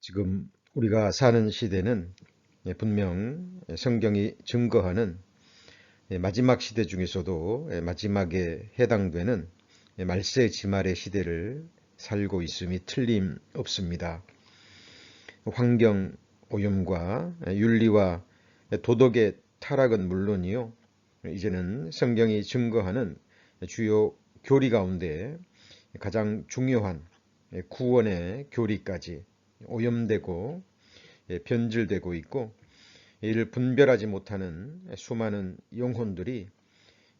지금 우리가 사는 시대는 분명 성경이 증거하는 마지막 시대 중에서도 마지막에 해당되는 말세 지말의 시대를 살고 있음이 틀림없습니다. 환경 오염과 윤리와 도덕의 타락은 물론이요, 이제는 성경이 증거하는 주요 교리 가운데 가장 중요한 구원의 교리까지 오염되고 변질되고 있고, 이를 분별하지 못하는 수많은 영혼들이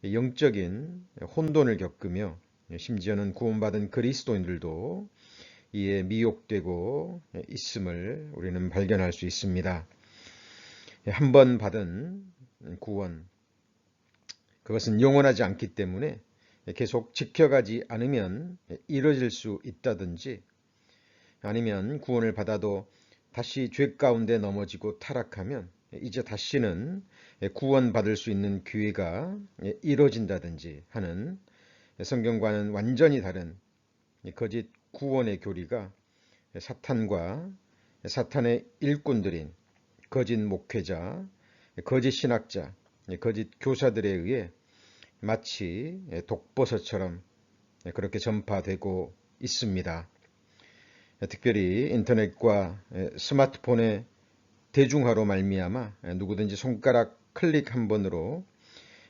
영적인 혼돈을 겪으며, 심지어는 구원받은 그리스도인들도 이에 미혹되고 있음을 우리는 발견할 수 있습니다. 한 번 받은 구원, 그것은 영원하지 않기 때문에 계속 지켜가지 않으면 이뤄질 수 있다든지, 아니면 구원을 받아도 다시 죄 가운데 넘어지고 타락하면 이제 다시는 구원받을 수 있는 기회가 이뤄진다든지 하는 성경과는 완전히 다른 거짓 구원의 교리가 사탄과 사탄의 일꾼들인 거짓 목회자, 거짓 신학자, 거짓 교사들에 의해 마치 독버섯처럼 그렇게 전파되고 있습니다. 특별히 인터넷과 스마트폰의 대중화로 말미암아 누구든지 손가락 클릭 한 번으로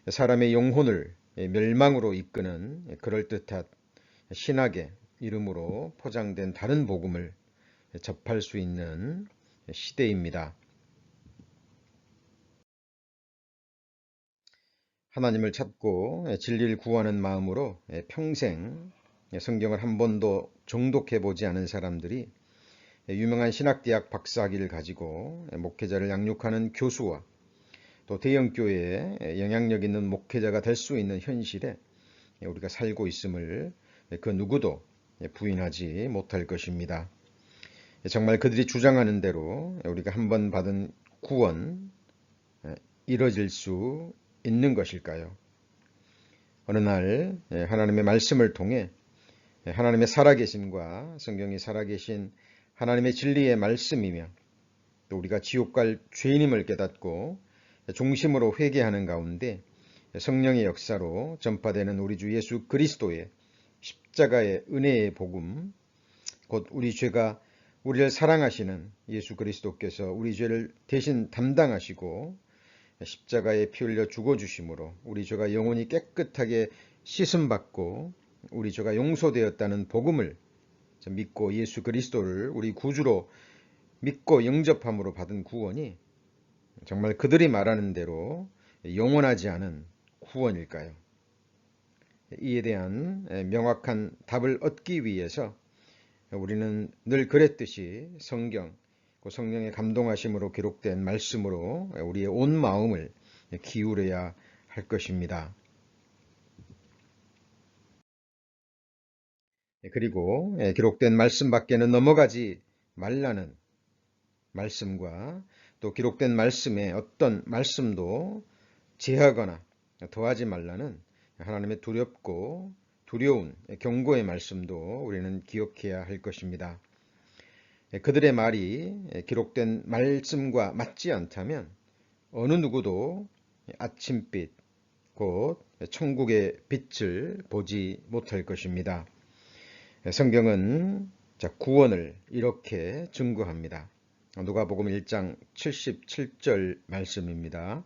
사람의 영혼을 멸망으로 이끄는 그럴듯한 신학의 이름으로 포장된 다른 복음을 접할 수 있는 시대입니다. 하나님을 찾고 진리를 구하는 마음으로 평생 성경을 한 번도 정독해 보지 않은 사람들이 유명한 신학대학 박사학위를 가지고 목회자를 양육하는 교수와 또 대형교회에 영향력 있는 목회자가 될 수 있는 현실에 우리가 살고 있음을 그 누구도 부인하지 못할 것입니다. 정말 그들이 주장하는 대로 우리가 한 번 받은 구원 이뤄질 수 있는 것일까요? 어느 날 하나님의 말씀을 통해 하나님의 살아계심과 성경이 살아계신 하나님의 진리의 말씀이며, 또 우리가 지옥 갈 죄인임을 깨닫고 중심으로 회개하는 가운데 성령의 역사로 전파되는 우리 주 예수 그리스도의 십자가의 은혜의 복음, 곧 우리 죄가 우리를 사랑하시는 예수 그리스도께서 우리 죄를 대신 담당하시고 십자가에 피 흘려 죽어주심으로 우리 죄가 영원히 깨끗하게 씻음받고 우리 죄가 용서되었다는 복음을 믿고 예수 그리스도를 우리 구주로 믿고 영접함으로 받은 구원이 정말 그들이 말하는 대로 영원하지 않은 구원일까요? 이에 대한 명확한 답을 얻기 위해서 우리는 늘 그랬듯이 성경, 성령의 감동하심으로 기록된 말씀으로 우리의 온 마음을 기울여야 할 것입니다. 그리고 기록된 말씀 밖에는 넘어가지 말라는 말씀과, 또 기록된 말씀에 어떤 말씀도 제하거나 더하지 말라는 하나님의 두렵고 두려운 경고의 말씀도 우리는 기억해야 할 것입니다. 그들의 말이 기록된 말씀과 맞지 않다면 어느 누구도 아침빛, 곧 천국의 빛을 보지 못할 것입니다. 성경은 구원을 이렇게 증거합니다. 누가복음 1장 77절 말씀입니다.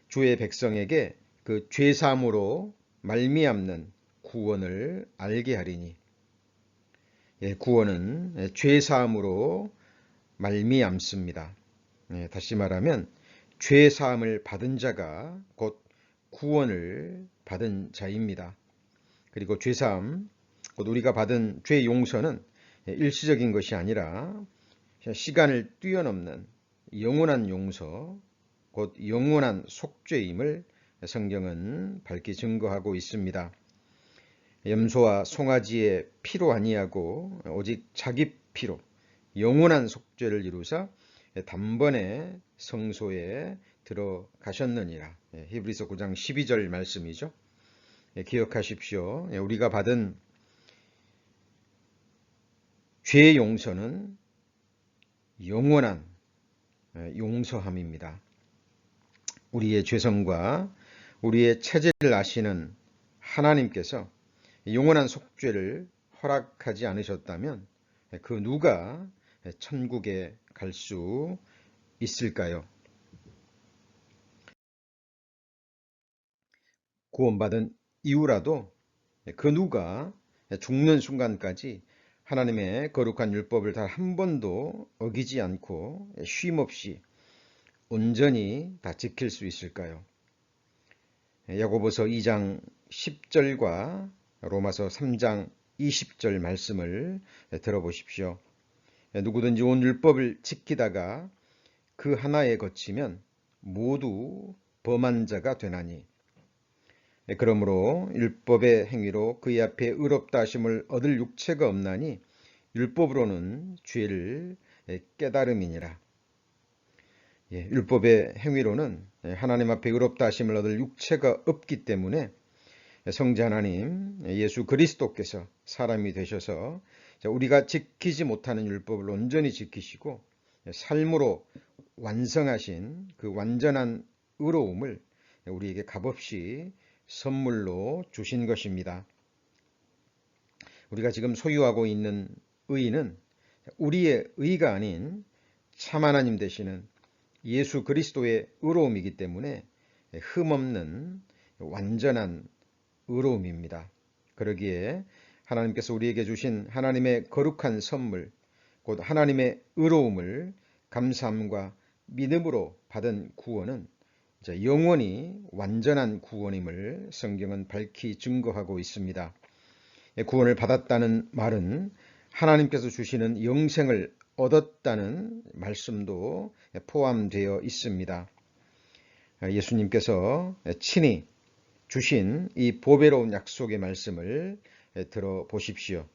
주의 백성에게 그 죄사함으로 말미암는 구원을 알게 하리니, 구원은 죄사함으로 말미암습니다. 다시 말하면 죄사함을 받은 자가 곧 구원을 받은 자입니다. 그리고 죄사함, 곧 우리가 받은 죄 용서는 일시적인 것이 아니라 시간을 뛰어넘는 영원한 용서, 곧 영원한 속죄임을 성경은 밝히 증거하고 있습니다. 염소와 송아지의 피로 아니하고 오직 자기 피로 영원한 속죄를 이루사 단번에 성소에 들어가셨느니라. 히브리서 9장 12절 말씀이죠. 기억하십시오. 우리가 받은 죄 용서는 영원한 용서함입니다. 우리의 죄성과 우리의 체질을 아시는 하나님께서 영원한 속죄를 허락하지 않으셨다면 그 누가 천국에 갈 수 있을까요? 구원받은 이후라도 그 누가 죽는 순간까지 하나님의 거룩한 율법을 단 한 번도 어기지 않고 쉼없이 온전히 다 지킬 수 있을까요? 야고보서 2장 10절과 로마서 3장 20절 말씀을 들어보십시오. 누구든지 온 율법을 지키다가 그 하나에 거치면 모두 범한 자가 되나니 그러므로 율법의 행위로 그의 앞에 의롭다 하심을 얻을 육체가 없나니 율법으로는 죄를 깨달음이니라. 율법의 행위로는 하나님 앞에 의롭다 하심을 얻을 육체가 없기 때문에 성자 하나님 예수 그리스도께서 사람이 되셔서 우리가 지키지 못하는 율법을 온전히 지키시고 삶으로 완성하신 그 완전한 의로움을 우리에게 값없이 선물로 주신 것입니다. 우리가 지금 소유하고 있는 의는 우리의 의가 아닌 참 하나님 되시는 예수 그리스도의 의로움이기 때문에 흠없는 완전한 의로움입니다. 그러기에 하나님께서 우리에게 주신 하나님의 거룩한 선물, 곧 하나님의 의로움을 감사함과 믿음으로 받은 구원은 영원히 완전한 구원임을 성경은 밝히 증거하고 있습니다. 구원을 받았다는 말은 하나님께서 주시는 영생을 얻었다는 말씀도 포함되어 있습니다. 예수님께서 친히 주신 이 보배로운 약속의 말씀을 들어보십시오.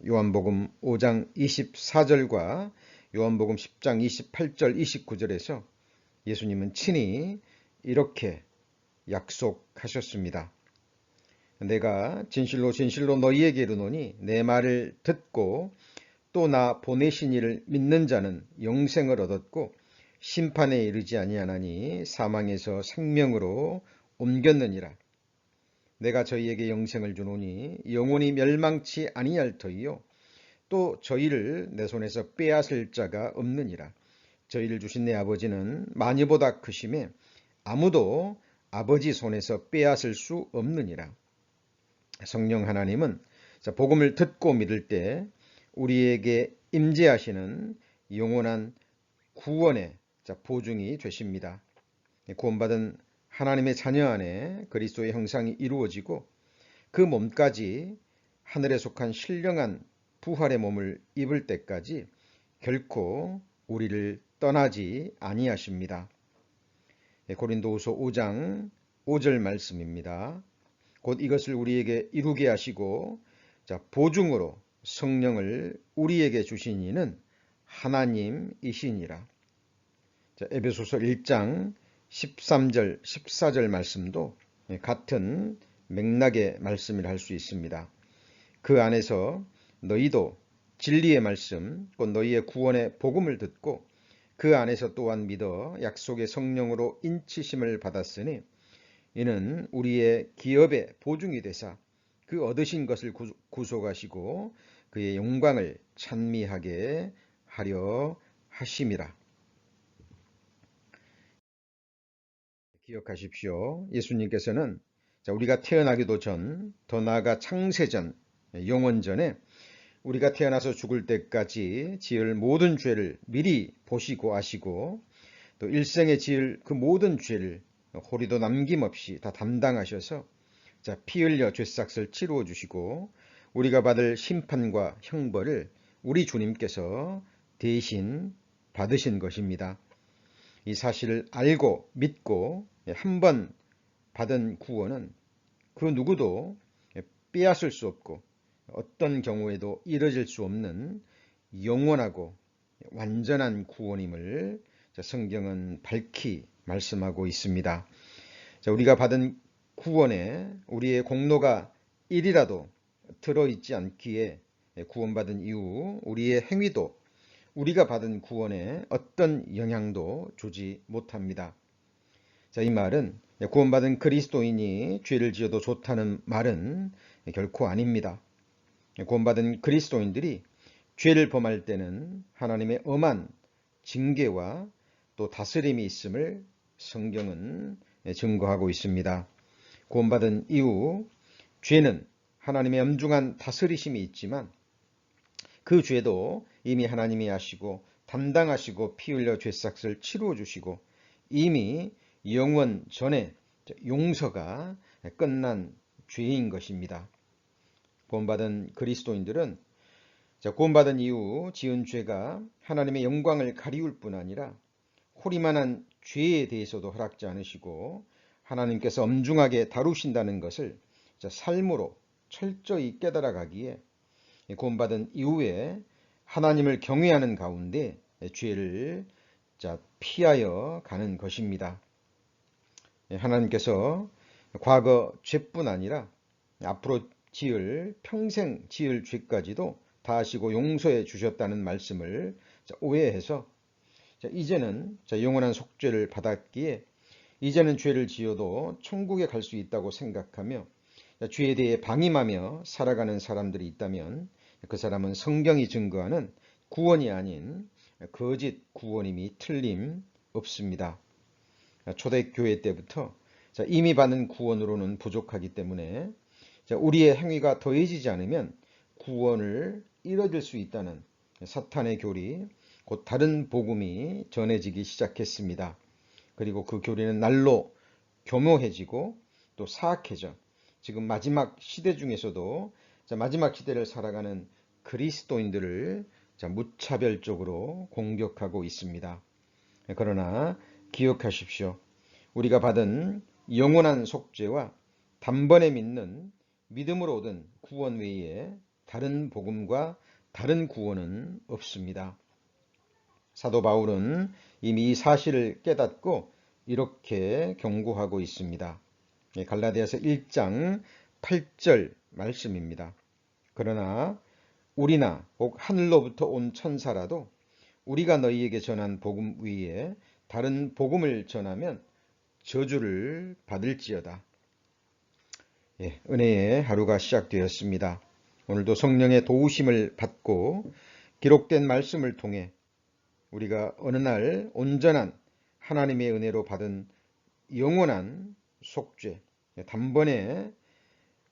요한복음 5장 24절과 요한복음 10장 28절 29절에서 예수님은 친히 이렇게 약속하셨습니다. 내가 진실로 진실로 너희에게 이르노니 내 말을 듣고 또 나 보내신 이를 믿는 자는 영생을 얻었고 심판에 이르지 아니하나니 사망에서 생명으로 옮겼느니라. 내가 저희에게 영생을 주노니 영원히 멸망치 아니할 터이요 또 저희를 내 손에서 빼앗을 자가 없느니라. 저희를 주신 내 아버지는 많이보다 크심에 아무도 아버지 손에서 빼앗을 수 없느니라. 성령 하나님은 복음을 듣고 믿을 때 우리에게 임재하시는 영원한 구원의 보증이 되십니다. 구원받은 하나님의 자녀 안에 그리스도의 형상이 이루어지고 그 몸까지 하늘에 속한 신령한 부활의 몸을 입을 때까지 결코 우리를 떠나지 아니하십니다. 고린도후서 5장 5절 말씀입니다. 곧 이것을 우리에게 이루게 하시고 보증으로 성령을 우리에게 주신 이는 하나님이시니라. 에베소서 1장 13절 14절 말씀도 같은 맥락의 말씀을 할 수 있습니다. 그 안에서 너희도 진리의 말씀 곧 너희의 구원의 복음을 듣고 그 안에서 또한 믿어 약속의 성령으로 인치심을 받았으니 이는 우리의 기업의 보증이 되사 그 얻으신 것을 구속하시고 그의 영광을 찬미하게 하려 하심이라. 기억하십시오. 예수님께서는 우리가 태어나기도 전, 더 나아가 창세전, 영원전에 우리가 태어나서 죽을 때까지 지을 모든 죄를 미리 보시고 아시고 또 일생에 지을 그 모든 죄를 호리도 남김없이 다 담당하셔서 피 흘려 죄삭을 치루어 주시고 우리가 받을 심판과 형벌을 우리 주님께서 대신 받으신 것입니다. 이 사실을 알고 믿고 한 번 받은 구원은 그 누구도 빼앗을 수 없고 어떤 경우에도 이뤄질 수 없는 영원하고 완전한 구원임을 성경은 밝히 말씀하고 있습니다. 우리가 받은 구원에 우리의 공로가 1이라도 들어있지 않기에 구원받은 이후 우리의 행위도 우리가 받은 구원에 어떤 영향도 주지 못합니다. 자, 이 말은 구원받은 그리스도인이 죄를 지어도 좋다는 말은 결코 아닙니다. 구원받은 그리스도인들이 죄를 범할 때는 하나님의 엄한 징계와 또 다스림이 있음을 성경은 증거하고 있습니다. 구원받은 이후 죄는 하나님의 엄중한 다스리심이 있지만 그 죄도 이미 하나님이 아시고 담당하시고 피 흘려 죄삭을 치루어 주시고 이미 영원 전에 용서가 끝난 죄인 것입니다. 구원받은 그리스도인들은 구원받은 이후 지은 죄가 하나님의 영광을 가리울 뿐 아니라 호리만한 죄에 대해서도 허락지 않으시고 하나님께서 엄중하게 다루신다는 것을 삶으로 철저히 깨달아가기에 구원받은 이후에 하나님을 경외하는 가운데 죄를 피하여 가는 것입니다. 하나님께서 과거 죄뿐 아니라 앞으로 평생 지을 죄까지도 다 하시고 용서해 주셨다는 말씀을 오해해서 이제는 영원한 속죄를 받았기에 이제는 죄를 지어도 천국에 갈 수 있다고 생각하며 죄에 대해 방임하며 살아가는 사람들이 있다면 그 사람은 성경이 증거하는 구원이 아닌 거짓 구원임이 틀림없습니다. 초대교회 때부터 이미 받은 구원으로는 부족하기 때문에 우리의 행위가 더해지지 않으면 구원을 잃어질 수 있다는 사탄의 교리, 곧 다른 복음이 전해지기 시작했습니다. 그리고 그 교리는 날로 교묘해지고 또 사악해져 지금 마지막 시대 중에서도 마지막 시대를 살아가는 그리스도인들을 무차별적으로 공격하고 있습니다. 그러나 기억하십시오. 우리가 받은 영원한 속죄와 단번에 믿는 믿음으로 얻은 구원 외에 다른 복음과 다른 구원은 없습니다. 사도 바울은 이미 이 사실을 깨닫고 이렇게 경고하고 있습니다. 갈라디아서 1장 8절 말씀입니다. 그러나 우리나 혹 하늘로부터 온 천사라도 우리가 너희에게 전한 복음 위에 다른 복음을 전하면 저주를 받을지어다. 은혜의 하루가 시작되었습니다. 오늘도 성령의 도우심을 받고 기록된 말씀을 통해 우리가 어느 날 온전한 하나님의 은혜로 받은 영원한 속죄, 단번에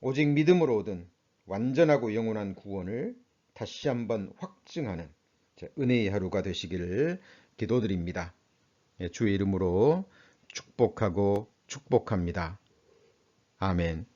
오직 믿음으로 얻은 완전하고 영원한 구원을 다시 한번 확증하는 은혜의 하루가 되시기를 기도드립니다. 주의 이름으로 축복하고 축복합니다. 아멘.